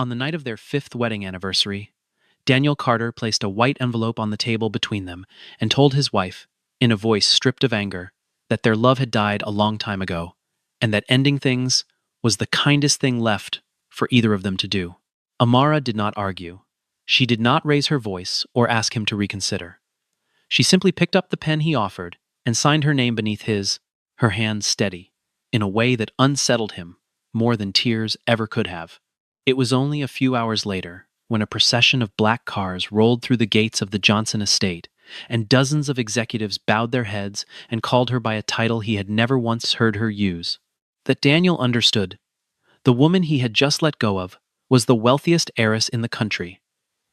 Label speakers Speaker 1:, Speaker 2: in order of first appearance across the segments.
Speaker 1: On the night of their 5th wedding anniversary, Daniel Carter placed a white envelope on the table between them and told his wife, in a voice stripped of anger, that their love had died a long time ago, and that ending things was the kindest thing left for either of them to do. Amara did not argue. She did not raise her voice or ask him to reconsider. She simply picked up the pen he offered and signed her name beneath his, her hand steady, in a way that unsettled him more than tears ever could have. It was only a few hours later, when a procession of black cars rolled through the gates of the Johnson estate, and dozens of executives bowed their heads and called her by a title he had never once heard her use, that Daniel understood. The woman he had just let go of was the wealthiest heiress in the country,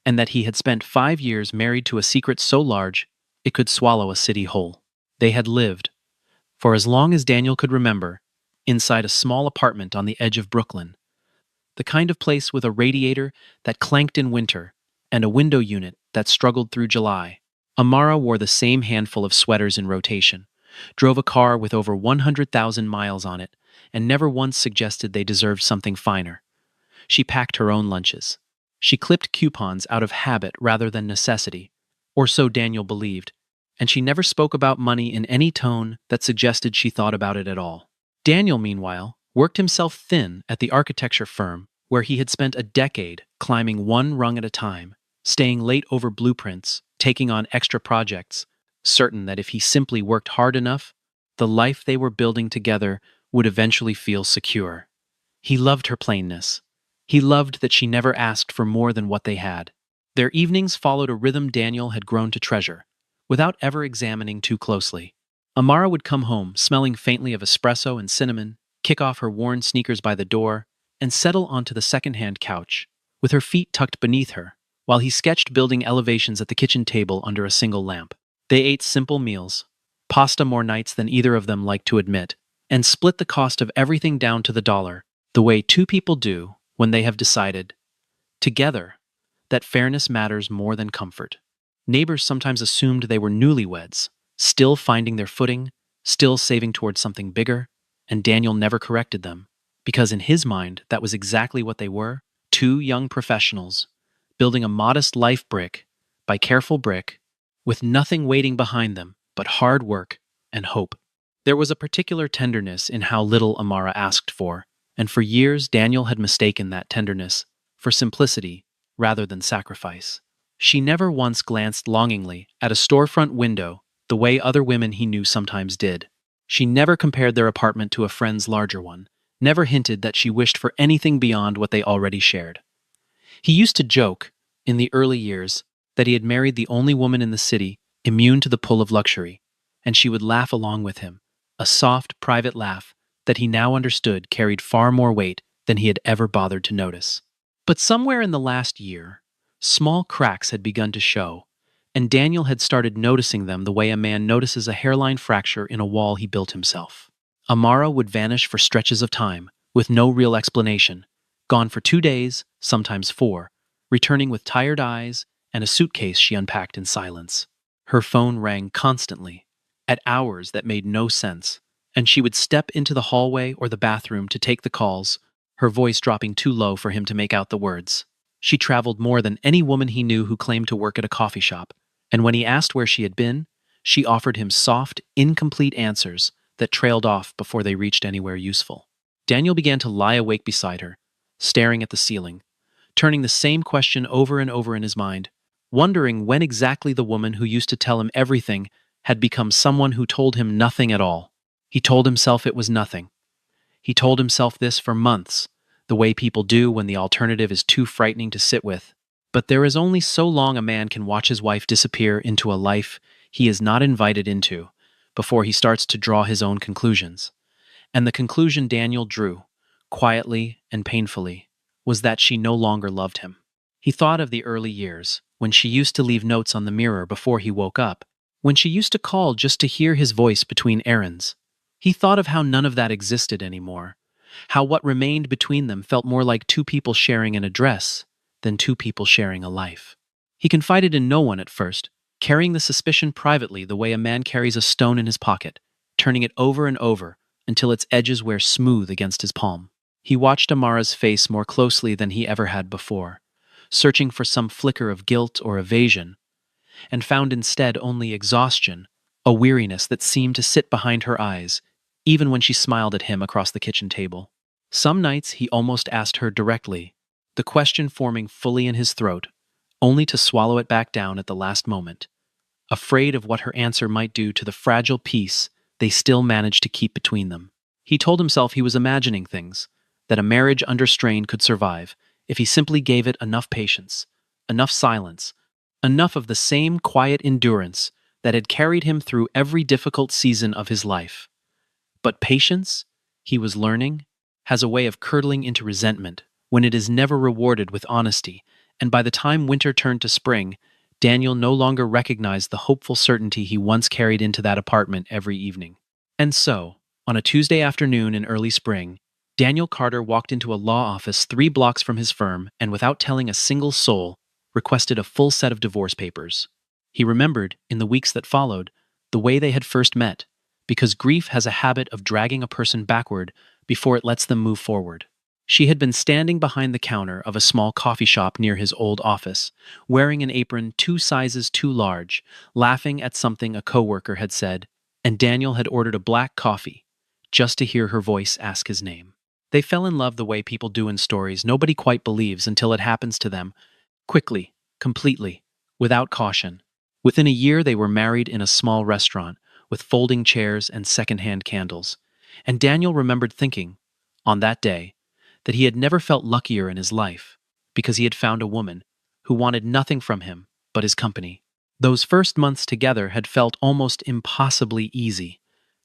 Speaker 1: and that he had spent 5 years married to a secret so large it could swallow a city whole. They had lived, for as long as Daniel could remember, inside a small apartment on the edge of Brooklyn, the kind of place with a radiator that clanked in winter and a window unit that struggled through July. Amara wore the same handful of sweaters in rotation, drove a car with over 100,000 miles on it, and never once suggested they deserved something finer. She packed her own lunches. She clipped coupons out of habit rather than necessity, or so Daniel believed, and she never spoke about money in any tone that suggested she thought about it at all. Daniel, meanwhile, worked himself thin at the architecture firm where he had spent a decade climbing one rung at a time, staying late over blueprints, taking on extra projects, certain that if he simply worked hard enough, the life they were building together would eventually feel secure. He loved her plainness. He loved that she never asked for more than what they had. Their evenings followed a rhythm Daniel had grown to treasure, without ever examining too closely. Amara would come home smelling faintly of espresso and cinnamon, kick off her worn sneakers by the door, and settle onto the second-hand couch, with her feet tucked beneath her, while he sketched building elevations at the kitchen table under a single lamp. They ate simple meals, pasta more nights than either of them liked to admit, and split the cost of everything down to the dollar, the way two people do when they have decided, together, that fairness matters more than comfort. Neighbors sometimes assumed they were newlyweds, still finding their footing, still saving towards something bigger, and Daniel never corrected them, because in his mind that was exactly what they were, two young professionals, building a modest life brick by careful brick, with nothing waiting behind them but hard work and hope. There was a particular tenderness in how little Amara asked for, and for years Daniel had mistaken that tenderness for simplicity rather than sacrifice. She never once glanced longingly at a storefront window the way other women he knew sometimes did. She never compared their apartment to a friend's larger one, never hinted that she wished for anything beyond what they already shared. He used to joke, in the early years, that he had married the only woman in the city immune to the pull of luxury, and she would laugh along with him, a soft, private laugh that he now understood carried far more weight than he had ever bothered to notice. But somewhere in the last year, small cracks had begun to show, and Daniel had started noticing them the way a man notices a hairline fracture in a wall he built himself. Amara would vanish for stretches of time, with no real explanation, gone for 2 days, sometimes 4, returning with tired eyes and a suitcase she unpacked in silence. Her phone rang constantly, at hours that made no sense, and she would step into the hallway or the bathroom to take the calls, her voice dropping too low for him to make out the words. She traveled more than any woman he knew who claimed to work at a coffee shop, and when he asked where she had been, she offered him soft, incomplete answers that trailed off before they reached anywhere useful. Daniel began to lie awake beside her, staring at the ceiling, turning the same question over and over in his mind, wondering when exactly the woman who used to tell him everything had become someone who told him nothing at all. He told himself it was nothing. He told himself this for months, the way people do when the alternative is too frightening to sit with. But there is only so long a man can watch his wife disappear into a life he is not invited into before he starts to draw his own conclusions. And the conclusion Daniel drew, quietly and painfully, was that she no longer loved him. He thought of the early years, when she used to leave notes on the mirror before he woke up, when she used to call just to hear his voice between errands. He thought of how none of that existed anymore, how what remained between them felt more like two people sharing an address than two people sharing a life. He confided in no one at first, carrying the suspicion privately the way a man carries a stone in his pocket, turning it over and over until its edges wear smooth against his palm. He watched Amara's face more closely than he ever had before, searching for some flicker of guilt or evasion, and found instead only exhaustion, a weariness that seemed to sit behind her eyes, even when she smiled at him across the kitchen table. Some nights he almost asked her directly, the question forming fully in his throat, only to swallow it back down at the last moment, afraid of what her answer might do to the fragile peace they still managed to keep between them. He told himself he was imagining things, that a marriage under strain could survive if he simply gave it enough patience, enough silence, enough of the same quiet endurance that had carried him through every difficult season of his life. But patience, he was learning, has a way of curdling into resentment when it is never rewarded with honesty, and by the time winter turned to spring, Daniel no longer recognized the hopeful certainty he once carried into that apartment every evening. And so, on a Tuesday afternoon in early spring, Daniel Carter walked into a law office 3 blocks from his firm and, without telling a single soul, requested a full set of divorce papers. He remembered, in the weeks that followed, the way they had first met, because grief has a habit of dragging a person backward before it lets them move forward. She had been standing behind the counter of a small coffee shop near his old office, wearing an apron 2 sizes too large, laughing at something a coworker had said, and Daniel had ordered a black coffee, just to hear her voice ask his name. They fell in love the way people do in stories nobody quite believes until it happens to them, quickly, completely, without caution. Within a year they were married in a small restaurant, with folding chairs and second-hand candles, and Daniel remembered thinking, on that day, that he had never felt luckier in his life, because he had found a woman who wanted nothing from him but his company. Those first months together had felt almost impossibly easy,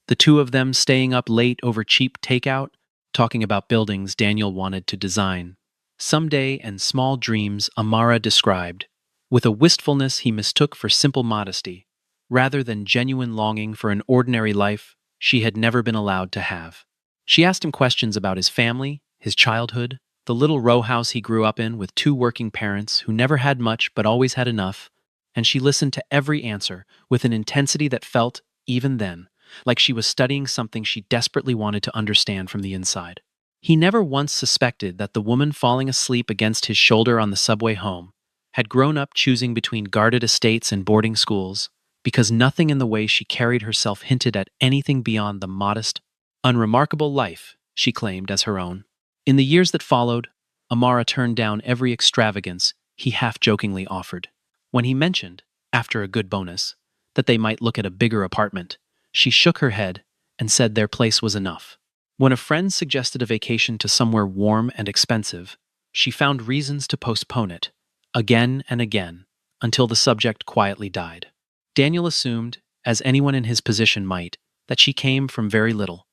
Speaker 1: the two of them staying up late over cheap takeout, talking about buildings Daniel wanted to design. Someday and small dreams Amara described, with a wistfulness he mistook for simple modesty, rather than genuine longing for an ordinary life she had never been allowed to have. She asked him questions about his family, his childhood, the little row house he grew up in with 2 working parents who never had much but always had enough, and she listened to every answer with an intensity that felt, even then, like she was studying something she desperately wanted to understand from the inside. He never once suspected that the woman falling asleep against his shoulder on the subway home had grown up choosing between guarded estates and boarding schools, because nothing in the way she carried herself hinted at anything beyond the modest, unremarkable life she claimed as her own. In the years that followed, Amara turned down every extravagance he half-jokingly offered. When he mentioned, after a good bonus, that they might look at a bigger apartment, she shook her head and said their place was enough. When a friend suggested a vacation to somewhere warm and expensive, she found reasons to postpone it, again and again, until the subject quietly died. Daniel assumed, as anyone in his position might, that she came from very little,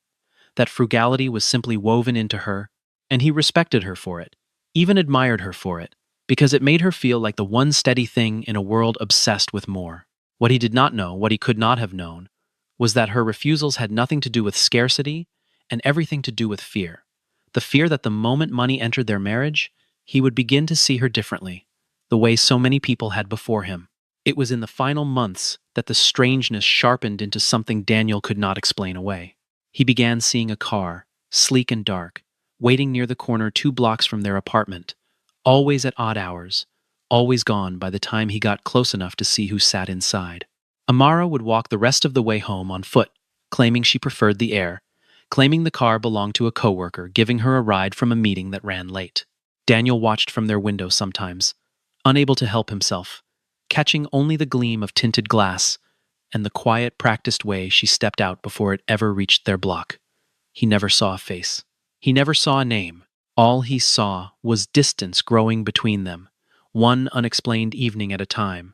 Speaker 1: that frugality was simply woven into her, and he respected her for it, even admired her for it, because it made her feel like the one steady thing in a world obsessed with more. What he did not know, what he could not have known, was that her refusals had nothing to do with scarcity and everything to do with fear. The fear that the moment money entered their marriage, he would begin to see her differently, the way so many people had before him. It was in the final months that the strangeness sharpened into something Daniel could not explain away. He began seeing a car, sleek and dark, waiting near the corner 2 blocks from their apartment, always at odd hours, always gone by the time he got close enough to see who sat inside. Amara would walk the rest of the way home on foot, claiming she preferred the air, claiming the car belonged to a coworker giving her a ride from a meeting that ran late. Daniel watched from their window sometimes, unable to help himself, catching only the gleam of tinted glass and the quiet, practiced way she stepped out before it ever reached their block. He never saw a face. He never saw a name. All he saw was distance growing between them, one unexplained evening at a time,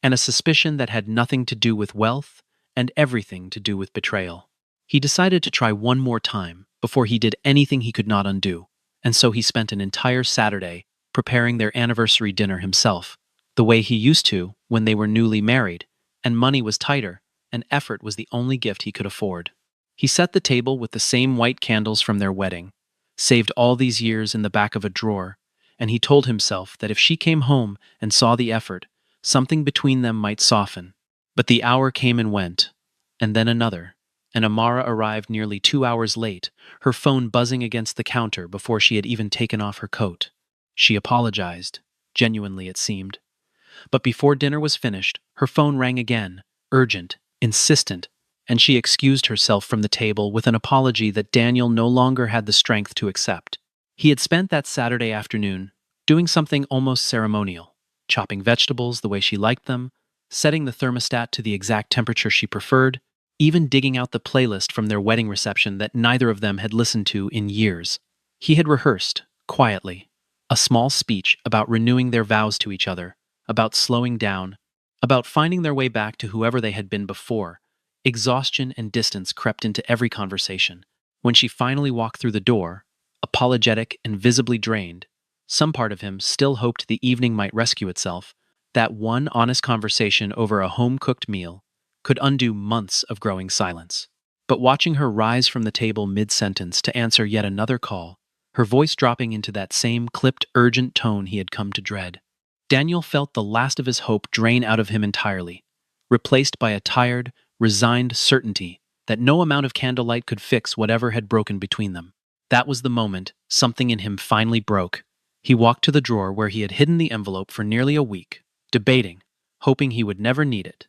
Speaker 1: and a suspicion that had nothing to do with wealth and everything to do with betrayal. He decided to try one more time before he did anything he could not undo, and so he spent an entire Saturday preparing their anniversary dinner himself, the way he used to when they were newly married, and money was tighter, and effort was the only gift he could afford. He set the table with the same white candles from their wedding, saved all these years in the back of a drawer, and he told himself that if she came home and saw the effort, something between them might soften. But the hour came and went, and then another, and Amara arrived nearly 2 hours late, her phone buzzing against the counter before she had even taken off her coat. She apologized, genuinely it seemed. But before dinner was finished, her phone rang again, urgent, insistent, and she excused herself from the table with an apology that Daniel no longer had the strength to accept. He had spent that Saturday afternoon doing something almost ceremonial, chopping vegetables the way she liked them, setting the thermostat to the exact temperature she preferred, even digging out the playlist from their wedding reception that neither of them had listened to in years. He had rehearsed, quietly, a small speech about renewing their vows to each other, about slowing down, about finding their way back to whoever they had been before. Exhaustion and distance crept into every conversation. When she finally walked through the door, apologetic and visibly drained, some part of him still hoped the evening might rescue itself. That one honest conversation over a home-cooked meal could undo months of growing silence. But watching her rise from the table mid-sentence to answer yet another call, her voice dropping into that same clipped, urgent tone he had come to dread, Daniel felt the last of his hope drain out of him entirely, replaced by a tired, resigned certainty that no amount of candlelight could fix whatever had broken between them. That was the moment something in him finally broke. He walked to the drawer where he had hidden the envelope for nearly a week, debating, hoping he would never need it.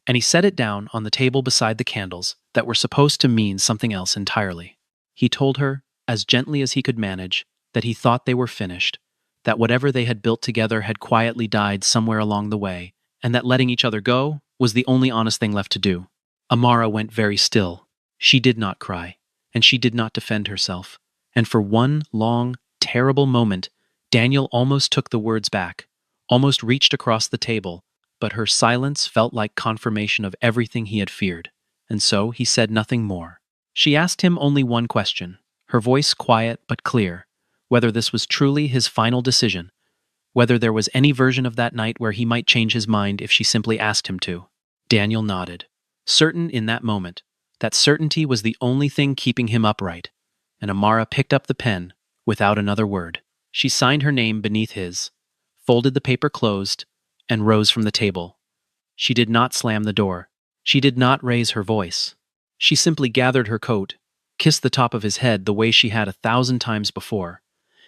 Speaker 1: And he set it down on the table beside the candles that were supposed to mean something else entirely. He told her, as gently as he could manage, that he thought they were finished, that whatever they had built together had quietly died somewhere along the way, and that letting each other go was the only honest thing left to do. Amara went very still. She did not cry, and she did not defend herself. And for one long, terrible moment, Daniel almost took the words back, almost reached across the table, but her silence felt like confirmation of everything he had feared, and so he said nothing more. She asked him only one question, her voice quiet but clear, whether this was truly his final decision, whether there was any version of that night where he might change his mind if she simply asked him to. Daniel nodded, certain in that moment that certainty was the only thing keeping him upright, and Amara picked up the pen without another word. She signed her name beneath his, folded the paper closed, and rose from the table. She did not slam the door. She did not raise her voice. She simply gathered her coat, kissed the top of his head the way she had 1,000 times before,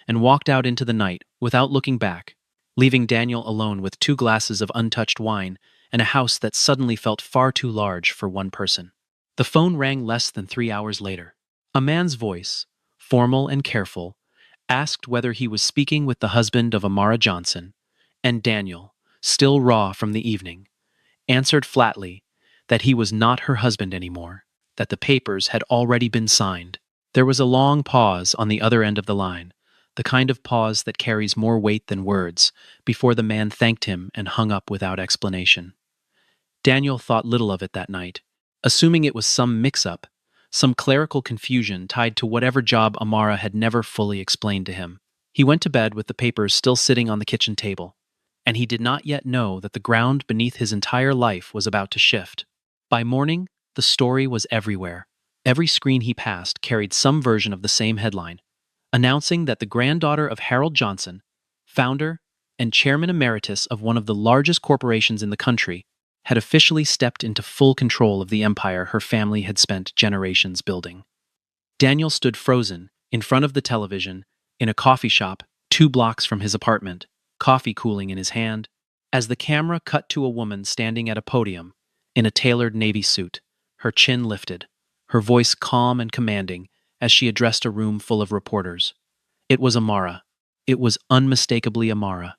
Speaker 1: and walked out into the night without looking back, leaving Daniel alone with 2 glasses of untouched wine and a house that suddenly felt far too large for one person. The phone rang less than 3 hours later. A man's voice, formal and careful, asked whether he was speaking with the husband of Amara Johnson, and Daniel, still raw from the evening, answered flatly that he was not her husband anymore, that the papers had already been signed. There was a long pause on the other end of the line, the kind of pause that carries more weight than words, before the man thanked him and hung up without explanation. Daniel thought little of it that night, assuming it was some mix-up, some clerical confusion tied to whatever job Amara had never fully explained to him. He went to bed with the papers still sitting on the kitchen table, and he did not yet know that the ground beneath his entire life was about to shift. By morning, the story was everywhere. Every screen he passed carried some version of the same headline, announcing that the granddaughter of Harold Johnson, founder and chairman emeritus of one of the largest corporations in the country, had officially stepped into full control of the empire her family had spent generations building. Daniel stood frozen in front of the television in a coffee shop 2 blocks from his apartment, coffee cooling in his hand, as the camera cut to a woman standing at a podium in a tailored navy suit, her chin lifted, her voice calm and commanding as she addressed a room full of reporters. It was Amara. It was unmistakably Amara,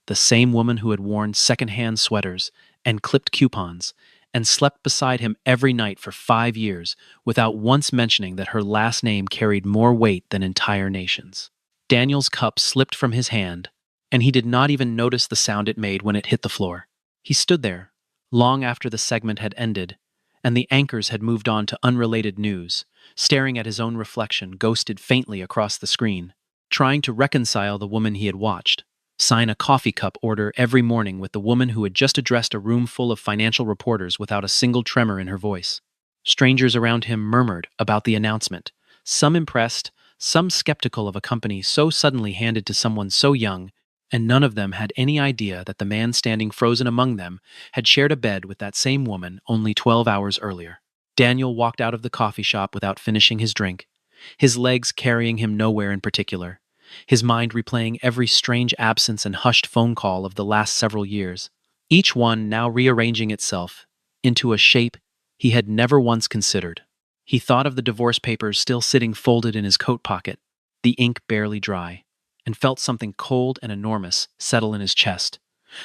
Speaker 1: the same woman who had worn second-hand sweaters and clipped coupons and slept beside him every night for 5 years without once mentioning that her last name carried more weight than entire nations. Daniel's cup slipped from his hand, and he did not even notice the sound it made when it hit the floor. He stood there, long after the segment had ended, and the anchors had moved on to unrelated news, staring at his own reflection ghosted faintly across the screen, trying to reconcile the woman he had watched, sign a coffee cup order every morning with the woman who had just addressed a room full of financial reporters without a single tremor in her voice. Strangers around him murmured about the announcement, some impressed, some skeptical of a company so suddenly handed to someone so young, and none of them had any idea that the man standing frozen among them had shared a bed with that same woman only 12 hours earlier. Daniel walked out of the coffee shop without finishing his drink, his legs carrying him nowhere in particular, his mind replaying every strange absence and hushed phone call of the last several years, each one now rearranging itself into a shape he had never once considered. He thought of the divorce papers still sitting folded in his coat pocket, the ink barely dry, and felt something cold and enormous settle in his chest,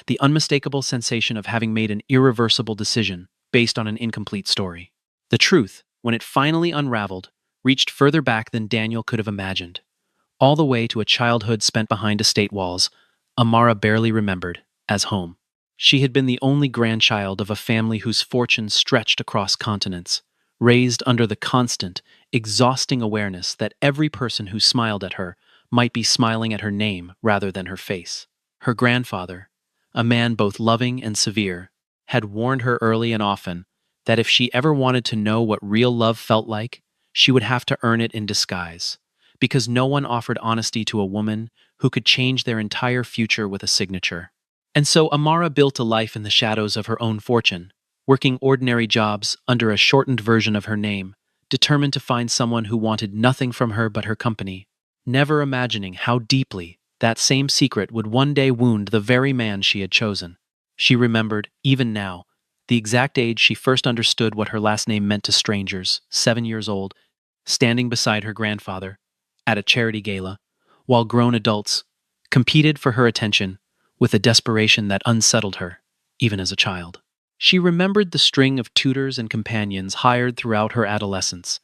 Speaker 1: the unmistakable sensation of having made an irreversible decision based on an incomplete story. The truth, when it finally unraveled, reached further back than Daniel could have imagined, all the way to a childhood spent behind estate walls Amara barely remembered as home. She had been the only grandchild of a family whose fortune stretched across continents, raised under the constant, exhausting awareness that every person who smiled at her might be smiling at her name rather than her face. Her grandfather, a man both loving and severe, had warned her early and often that if she ever wanted to know what real love felt like, she would have to earn it in disguise, because no one offered honesty to a woman who could change their entire future with a signature. And so Amara built a life in the shadows of her own fortune, working ordinary jobs under a shortened version of her name, determined to find someone who wanted nothing from her but her company, never imagining how deeply that same secret would one day wound the very man she had chosen. She remembered, even now, the exact age she first understood what her last name meant to strangers, 7 years old, standing beside her grandfather at a charity gala, while grown adults competed for her attention with a desperation that unsettled her, even as a child. She remembered the string of tutors and companions hired throughout her adolescence,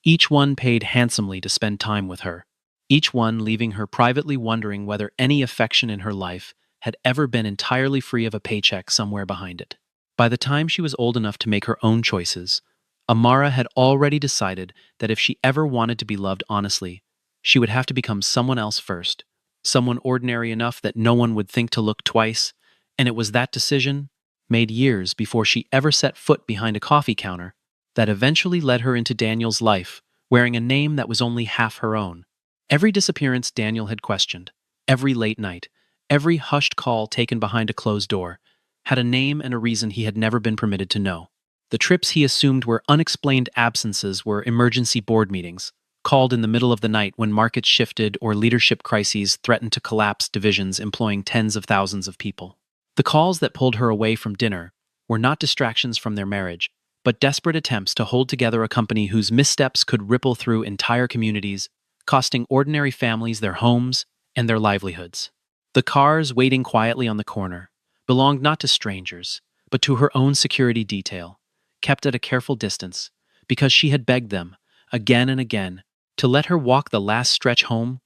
Speaker 1: each one paid handsomely to spend time with her, each one leaving her privately wondering whether any affection in her life had ever been entirely free of a paycheck somewhere behind it. By the time she was old enough to make her own choices, Amara had already decided that if she ever wanted to be loved honestly, she would have to become someone else first, someone ordinary enough that no one would think to look twice, and it was that decision, made years before she ever set foot behind a coffee counter, that eventually led her into Daniel's life, wearing a name that was only half her own. Every disappearance Daniel had questioned, every late night, every hushed call taken behind a closed door, had a name and a reason he had never been permitted to know. The trips he assumed were unexplained absences were emergency board meetings, called in the middle of the night when markets shifted or leadership crises threatened to collapse divisions employing tens of thousands of people. The calls that pulled her away from dinner were not distractions from their marriage, but desperate attempts to hold together a company whose missteps could ripple through entire communities, costing ordinary families their homes and their livelihoods. The cars waiting quietly on the corner belonged not to strangers, but to her own security detail, kept at a careful distance, because she had begged them, again and again, to let her walk the last stretch home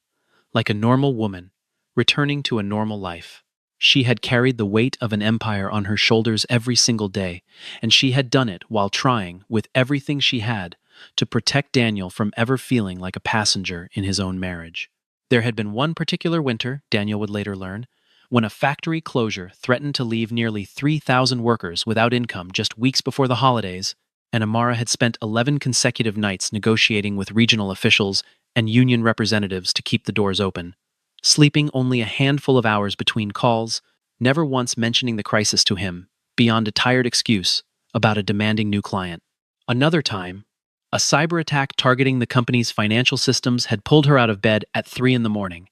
Speaker 1: like a normal woman, returning to a normal life. She had carried the weight of an empire on her shoulders every single day, and she had done it while trying, with everything she had, to protect Daniel from ever feeling like a passenger in his own marriage. There had been one particular winter, Daniel would later learn, when a factory closure threatened to leave nearly 3,000 workers without income just weeks before the holidays, and Amara had spent 11 consecutive nights negotiating with regional officials and union representatives to keep the doors open, sleeping only a handful of hours between calls, never once mentioning the crisis to him, beyond a tired excuse about a demanding new client. Another time, a cyber attack targeting the company's financial systems had pulled her out of bed at 3 in the morning,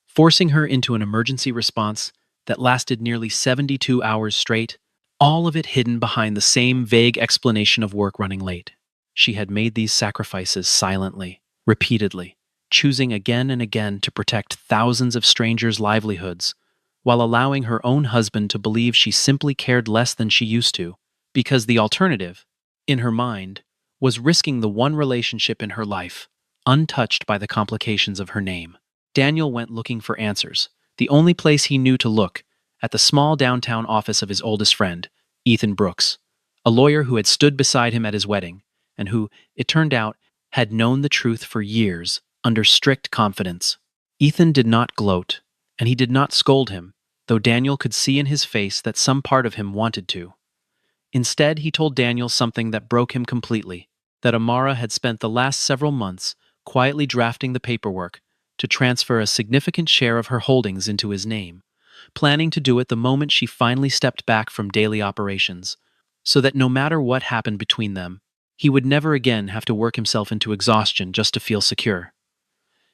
Speaker 1: forcing her into an emergency response that lasted nearly 72 hours straight, all of it hidden behind the same vague explanation of work running late. She had made these sacrifices silently, repeatedly, choosing again and again to protect thousands of strangers' livelihoods, while allowing her own husband to believe she simply cared less than she used to, because the alternative, in her mind, was risking the one relationship in her life, untouched by the complications of her name. Daniel went looking for answers, the only place he knew to look, at the small downtown office of his oldest friend, Ethan Brooks, a lawyer who had stood beside him at his wedding, and who, it turned out, had known the truth for years, under strict confidence. Ethan did not gloat, and he did not scold him, though Daniel could see in his face that some part of him wanted to. Instead, he told Daniel something that broke him completely, that Amara had spent the last several months quietly drafting the paperwork to transfer a significant share of her holdings into his name, planning to do it the moment she finally stepped back from daily operations, so that no matter what happened between them, He would never again have to work himself into exhaustion just to feel secure.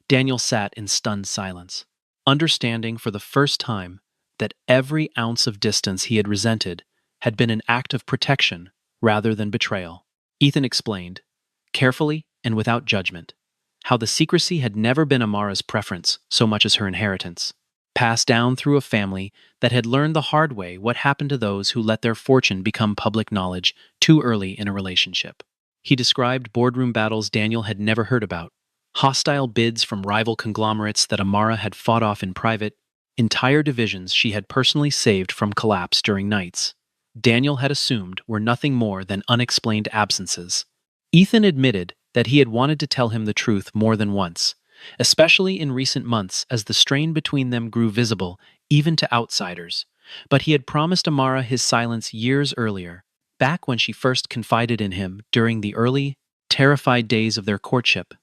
Speaker 1: Daniel sat in stunned silence, understanding for the first time that every ounce of distance he had resented had been an act of protection rather than betrayal. Ethan explained, carefully and without judgment, how the secrecy had never been Amara's preference so much as her inheritance, passed down through a family that had learned the hard way what happened to those who let their fortune become public knowledge too early in a relationship. He described boardroom battles Daniel had never heard about, hostile bids from rival conglomerates that Amara had fought off in private, entire divisions she had personally saved from collapse during nights Daniel had assumed were nothing more than unexplained absences. Ethan admitted that he had wanted to tell him the truth more than once, especially in recent months as the strain between them grew visible even to outsiders. But he had promised Amara his silence years earlier, back when she first confided in him during the early, terrified days of their courtship.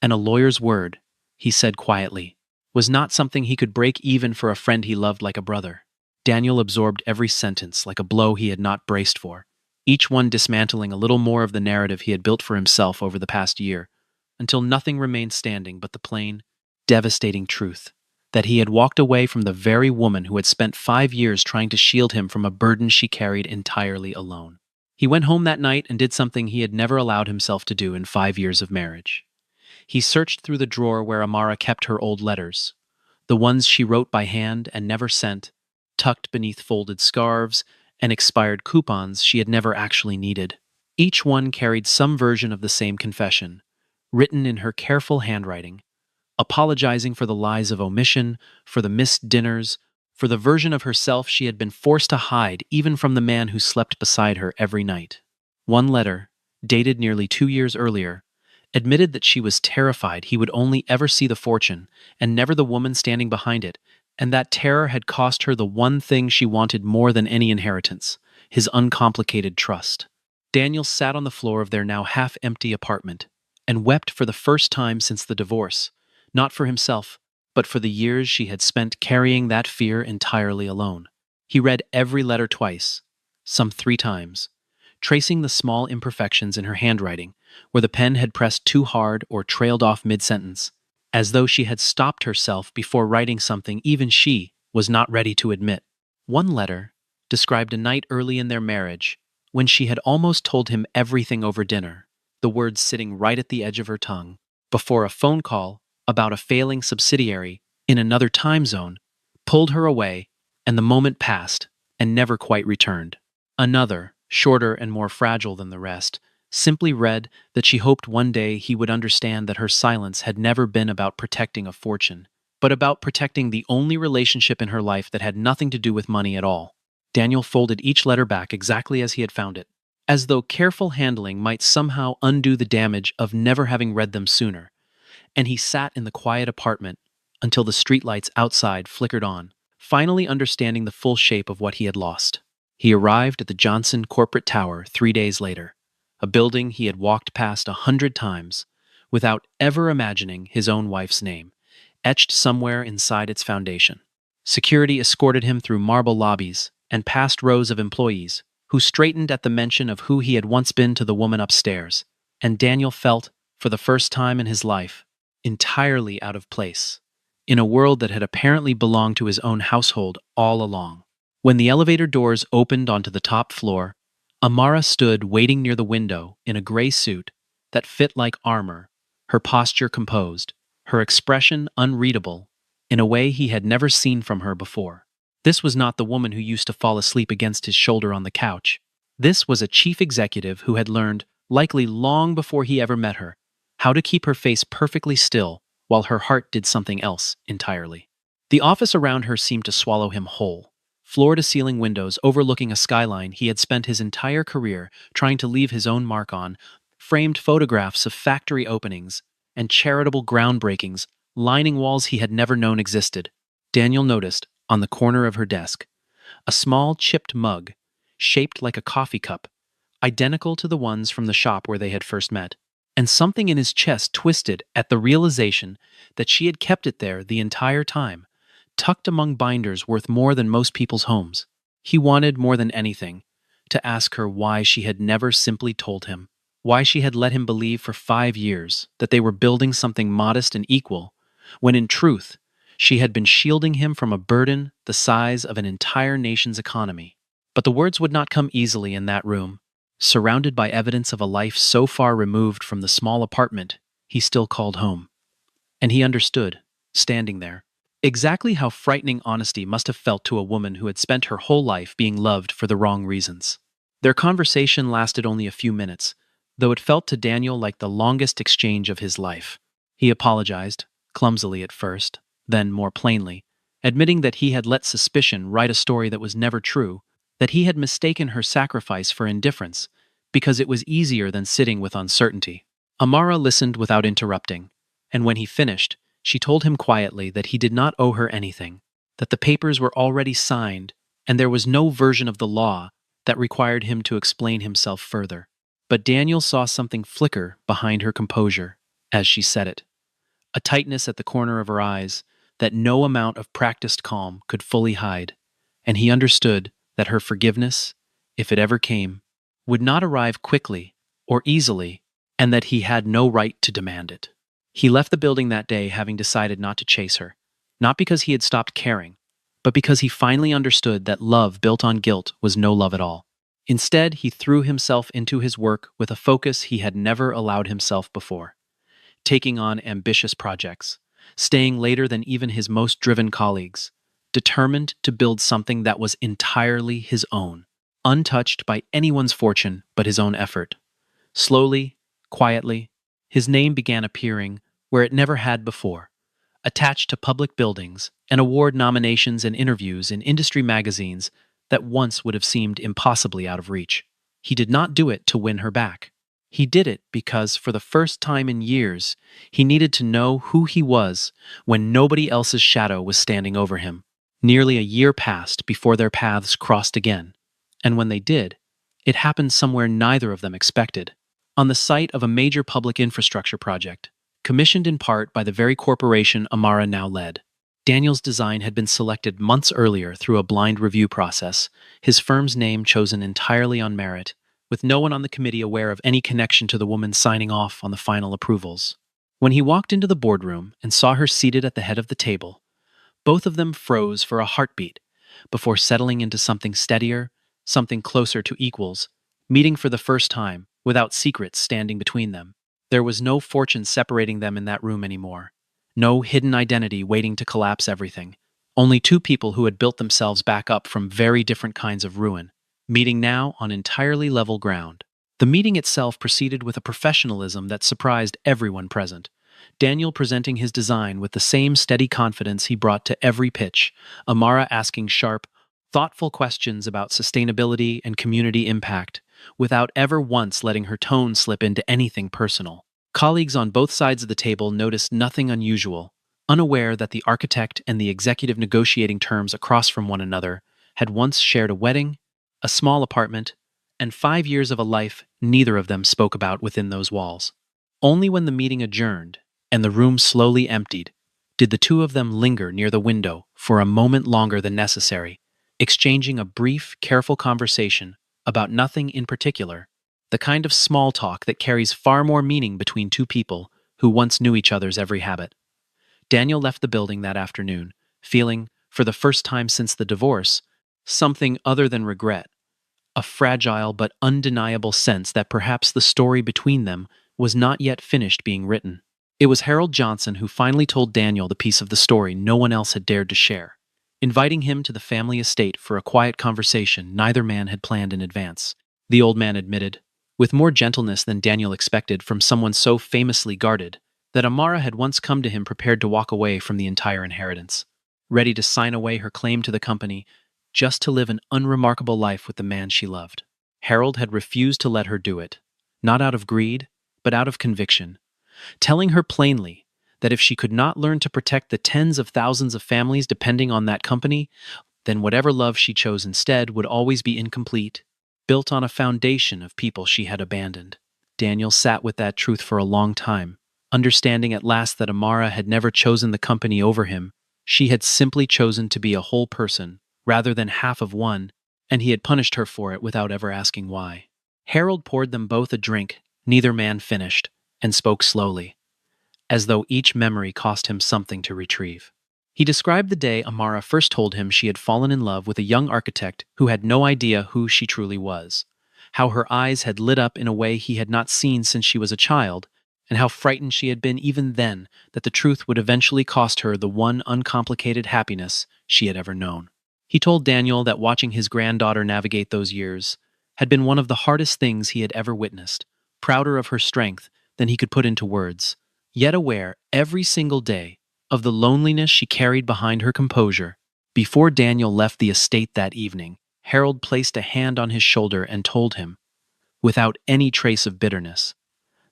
Speaker 1: And a lawyer's word, he said quietly, was not something he could break even for a friend he loved like a brother. Daniel absorbed every sentence like a blow he had not braced for, each one dismantling a little more of the narrative he had built for himself over the past year, until nothing remained standing but the plain, devastating truth that he had walked away from the very woman who had spent 5 years trying to shield him from a burden she carried entirely alone. He went home that night and did something he had never allowed himself to do in 5 years of marriage. He searched through the drawer where Amara kept her old letters, the ones she wrote by hand and never sent, tucked beneath folded scarves and expired coupons she had never actually needed. Each one carried some version of the same confession, written in her careful handwriting, apologizing for the lies of omission, for the missed dinners, for the version of herself she had been forced to hide even from the man who slept beside her every night. One letter, dated nearly 2 years earlier, admitted that she was terrified he would only ever see the fortune and never the woman standing behind it, and that terror had cost her the one thing she wanted more than any inheritance, his uncomplicated trust. Daniel sat on the floor of their now half-empty apartment and wept for the first time since the divorce, not for himself, but for the years she had spent carrying that fear entirely alone. He read every letter twice, some 3 times, tracing the small imperfections in her handwriting, where the pen had pressed too hard or trailed off mid-sentence, as though she had stopped herself before writing something even she was not ready to admit. One letter described a night early in their marriage when she had almost told him everything over dinner, the words sitting right at the edge of her tongue, before a phone call about a failing subsidiary in another time zone pulled her away, and the moment passed and never quite returned. Another, shorter and more fragile than the rest, simply read that she hoped one day he would understand that her silence had never been about protecting a fortune, but about protecting the only relationship in her life that had nothing to do with money at all. Daniel folded each letter back exactly as he had found it, as though careful handling might somehow undo the damage of never having read them sooner, and he sat in the quiet apartment until the streetlights outside flickered on, finally understanding the full shape of what he had lost. He arrived at the Johnson Corporate Tower 3 days later, a building he had walked past 100 times, without ever imagining his own wife's name, etched somewhere inside its foundation. Security escorted him through marble lobbies and past rows of employees, who straightened at the mention of who he had once been to the woman upstairs, and Daniel felt, for the first time in his life, entirely out of place, in a world that had apparently belonged to his own household all along. When the elevator doors opened onto the top floor, Amara stood waiting near the window in a gray suit that fit like armor, her posture composed, her expression unreadable, in a way he had never seen from her before. This was not the woman who used to fall asleep against his shoulder on the couch. This was a chief executive who had learned, likely long before he ever met her, how to keep her face perfectly still while her heart did something else entirely. The office around her seemed to swallow him whole. Floor-to-ceiling windows overlooking a skyline he had spent his entire career trying to leave his own mark on, framed photographs of factory openings and charitable groundbreakings lining walls he had never known existed. Daniel noticed, on the corner of her desk, a small chipped mug, shaped like a coffee cup, identical to the ones from the shop where they had first met, and something in his chest twisted at the realization that she had kept it there the entire time, tucked among binders worth more than most people's homes. He wanted, more than anything, to ask her why she had never simply told him, why she had let him believe for 5 years that they were building something modest and equal, when in truth, she had been shielding him from a burden the size of an entire nation's economy. But the words would not come easily in that room. Surrounded by evidence of a life so far removed from the small apartment he still called home. And he understood, standing there, exactly how frightening honesty must have felt to a woman who had spent her whole life being loved for the wrong reasons. Their conversation lasted only a few minutes, though it felt to Daniel like the longest exchange of his life. He apologized, clumsily at first, then more plainly, admitting that he had let suspicion write a story that was never true, that he had mistaken her sacrifice for indifference, because it was easier than sitting with uncertainty. Amara listened without interrupting, and when he finished, she told him quietly that he did not owe her anything, that the papers were already signed, and there was no version of the law that required him to explain himself further. But Daniel saw something flicker behind her composure as she said it, a tightness at the corner of her eyes that no amount of practiced calm could fully hide, and he understood that her forgiveness, if it ever came, would not arrive quickly or easily, and that he had no right to demand it. He left the building that day having decided not to chase her, not because he had stopped caring, but because he finally understood that love built on guilt was no love at all. Instead, he threw himself into his work with a focus he had never allowed himself before, taking on ambitious projects, staying later than even his most driven colleagues, determined to build something that was entirely his own, untouched by anyone's fortune but his own effort. Slowly, quietly, his name began appearing where it never had before, attached to public buildings and award nominations and interviews in industry magazines that once would have seemed impossibly out of reach. He did not do it to win her back. He did it because, for the first time in years, he needed to know who he was when nobody else's shadow was standing over him. Nearly a year passed before their paths crossed again, and when they did, it happened somewhere neither of them expected. On the site of a major public infrastructure project, commissioned in part by the very corporation Amara now led. Daniel's design had been selected months earlier through a blind review process, his firm's name chosen entirely on merit, with no one on the committee aware of any connection to the woman signing off on the final approvals. When he walked into the boardroom and saw her seated at the head of the table, both of them froze for a heartbeat before settling into something steadier, something closer to equals, meeting for the first time without secrets standing between them. There was no fortune separating them in that room anymore. No hidden identity waiting to collapse everything. Only two people who had built themselves back up from very different kinds of ruin, meeting now on entirely level ground. The meeting itself proceeded with a professionalism that surprised everyone present. Daniel presenting his design with the same steady confidence he brought to every pitch, Amara asking sharp, thoughtful questions about sustainability and community impact, without ever once letting her tone slip into anything personal. Colleagues on both sides of the table noticed nothing unusual, unaware that the architect and the executive negotiating terms across from one another had once shared a wedding, a small apartment, and 5 years of a life neither of them spoke about within those walls. Only when the meeting adjourned and the room slowly emptied did the two of them linger near the window for a moment longer than necessary, exchanging a brief, careful conversation about nothing in particular, the kind of small talk that carries far more meaning between two people who once knew each other's every habit. Daniel left the building that afternoon, feeling, for the first time since the divorce, something other than regret, a fragile but undeniable sense that perhaps the story between them was not yet finished being written. It was Harold Johnson who finally told Daniel the piece of the story no one else had dared to share, inviting him to the family estate for a quiet conversation neither man had planned in advance. The old man admitted, with more gentleness than Daniel expected from someone so famously guarded, that Amara had once come to him prepared to walk away from the entire inheritance, ready to sign away her claim to the company just to live an unremarkable life with the man she loved. Harold had refused to let her do it, not out of greed, but out of conviction, telling her plainly that if she could not learn to protect the tens of thousands of families depending on that company, then whatever love she chose instead would always be incomplete, built on a foundation of people she had abandoned. Daniel sat with that truth for a long time, understanding at last that Amara had never chosen the company over him. She had simply chosen to be a whole person, rather than half of one, and he had punished her for it without ever asking why. Harold poured them both a drink, Neither man finished, and spoke slowly, as though each memory cost him something to retrieve. He described the day Amara first told him she had fallen in love with a young architect who had no idea who she truly was, how her eyes had lit up in a way he had not seen since she was a child, and how frightened she had been even then that the truth would eventually cost her the one uncomplicated happiness she had ever known. He told Daniel that watching his granddaughter navigate those years had been one of the hardest things he had ever witnessed, prouder of her strength than he could put into words, yet aware every single day of the loneliness she carried behind her composure. Before Daniel left the estate that evening, Harold placed a hand on his shoulder and told him, without any trace of bitterness,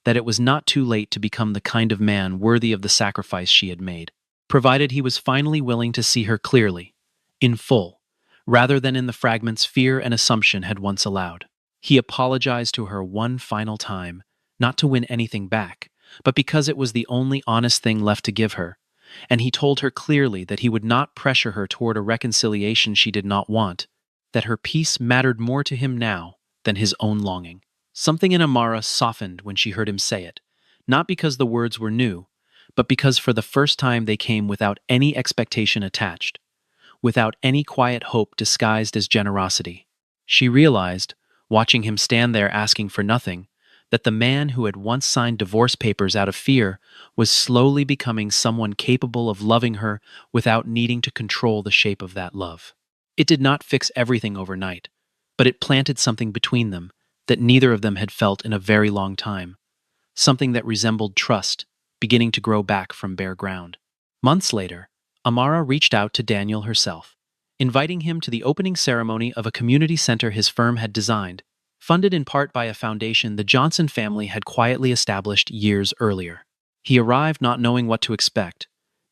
Speaker 1: that it was not too late to become the kind of man worthy of the sacrifice she had made, provided he was finally willing to see her clearly, in full, rather than in the fragments fear and assumption had once allowed. He apologized to her one final time, not to win anything back, but because it was the only honest thing left to give her, and he told her clearly that he would not pressure her toward a reconciliation she did not want, that her peace mattered more to him now than his own longing. Something in Amara softened when she heard him say it, not because the words were new, but because for the first time they came without any expectation attached, without any quiet hope disguised as generosity. She realized, watching him stand there asking for nothing, that the man who had once signed divorce papers out of fear was slowly becoming someone capable of loving her without needing to control the shape of that love. It did not fix everything overnight, but it planted something between them that neither of them had felt in a very long time, something that resembled trust, beginning to grow back from bare ground. Months later, Amara reached out to Daniel herself, inviting him to the opening ceremony of a community center his firm had designed, funded in part by a foundation the Johnson family had quietly established years earlier. He arrived not knowing what to expect,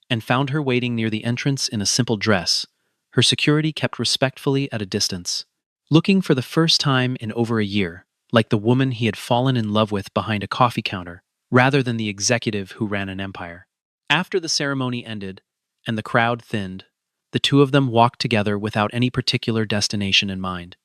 Speaker 1: and found her waiting near the entrance in a simple dress, her security kept respectfully at a distance. Looking for the first time in over a year, like the woman he had fallen in love with behind a coffee counter, rather than the executive who ran an empire. After the ceremony ended, and the crowd thinned, the two of them walked together without any particular destination in mind,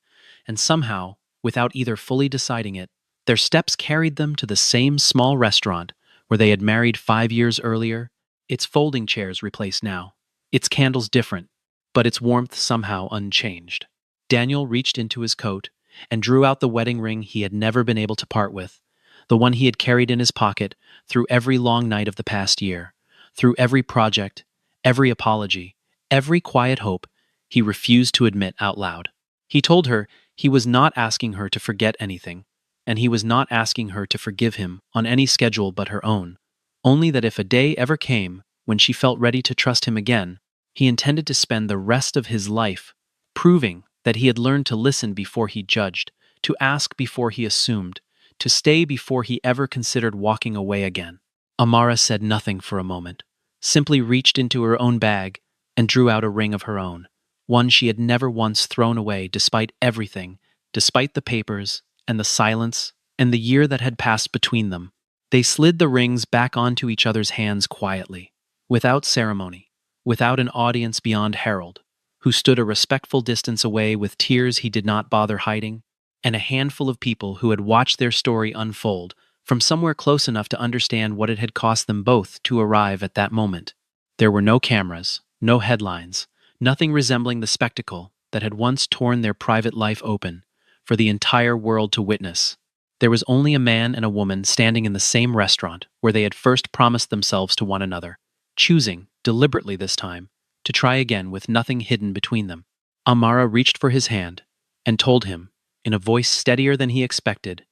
Speaker 1: and somehow, without either fully deciding it, their steps carried them to the same small restaurant where they had married 5 years earlier, its folding chairs replaced now, its candles different, but its warmth somehow unchanged. Daniel reached into his coat and drew out the wedding ring he had never been able to part with, the one he had carried in his pocket through every long night of the past year, through every project, every apology, every quiet hope he refused to admit out loud. He told her he was not asking her to forget anything, and he was not asking her to forgive him on any schedule but her own, only that if a day ever came when she felt ready to trust him again, he intended to spend the rest of his life proving that he had learned to listen before he judged, to ask before he assumed, to stay before he ever considered walking away again. Amara said nothing for a moment, simply reached into her own bag and drew out a ring of her own, one she had never once thrown away despite everything, despite the papers and the silence and the year that had passed between them. They slid the rings back onto each other's hands quietly, without ceremony, without an audience beyond Harold, who stood a respectful distance away with tears he did not bother hiding, and a handful of people who had watched their story unfold from somewhere close enough to understand what it had cost them both to arrive at that moment. There were no cameras, no headlines, nothing resembling the spectacle that had once torn their private life open for the entire world to witness. There was only a man and a woman standing in the same restaurant where they had first promised themselves to one another, choosing, deliberately this time, to try again with nothing hidden between them. Amara reached for his hand and told him, in a voice steadier than he expected,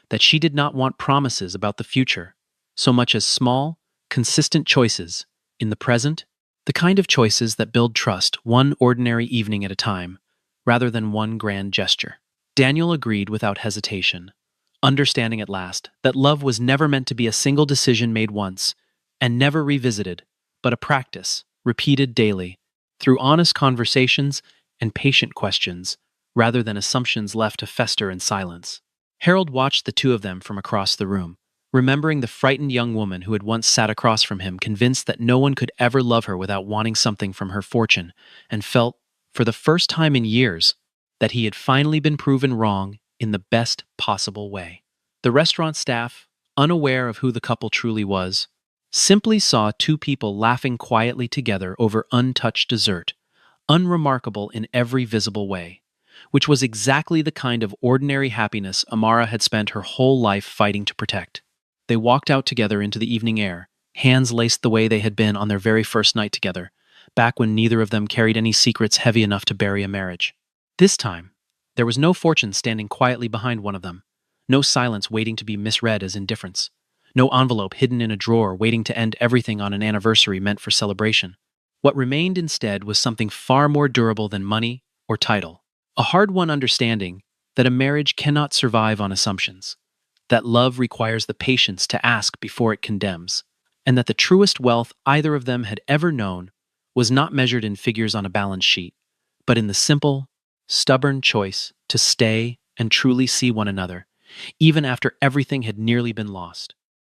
Speaker 1: that she did not want promises about the future, so much as small, consistent choices in the present, the kind of choices that build trust one ordinary evening at a time, rather than one grand gesture. Daniel agreed without hesitation, understanding at last that love was never meant to be a single decision made once and never revisited, but a practice repeated daily, through honest conversations and patient questions, rather than assumptions left to fester in silence. Harold watched the two of them from across the room, remembering the frightened young woman who had once sat across from him, convinced that no one could ever love her without wanting something from her fortune, and felt, for the first time in years, that he had finally been proven wrong in the best possible way. The restaurant staff, unaware of who the couple truly was, simply saw two people laughing quietly together over untouched dessert, unremarkable in every visible way, which was exactly the kind of ordinary happiness Amara had spent her whole life fighting to protect. They walked out together into the evening air, hands laced the way they had been on their very first night together, back when neither of them carried any secrets heavy enough to bury a marriage. This time, there was no fortune standing quietly behind one of them, no silence waiting to be misread as indifference, no envelope hidden in a drawer waiting to end everything on an anniversary meant for celebration. What remained instead was something far more durable than money or title. A hard-won understanding that a marriage cannot survive on assumptions, that love requires the patience to ask before it condemns, and that the truest wealth either of them had ever known was not measured in figures on a balance sheet, but in the simple, stubborn choice to stay and truly see one another, even after everything had nearly been lost.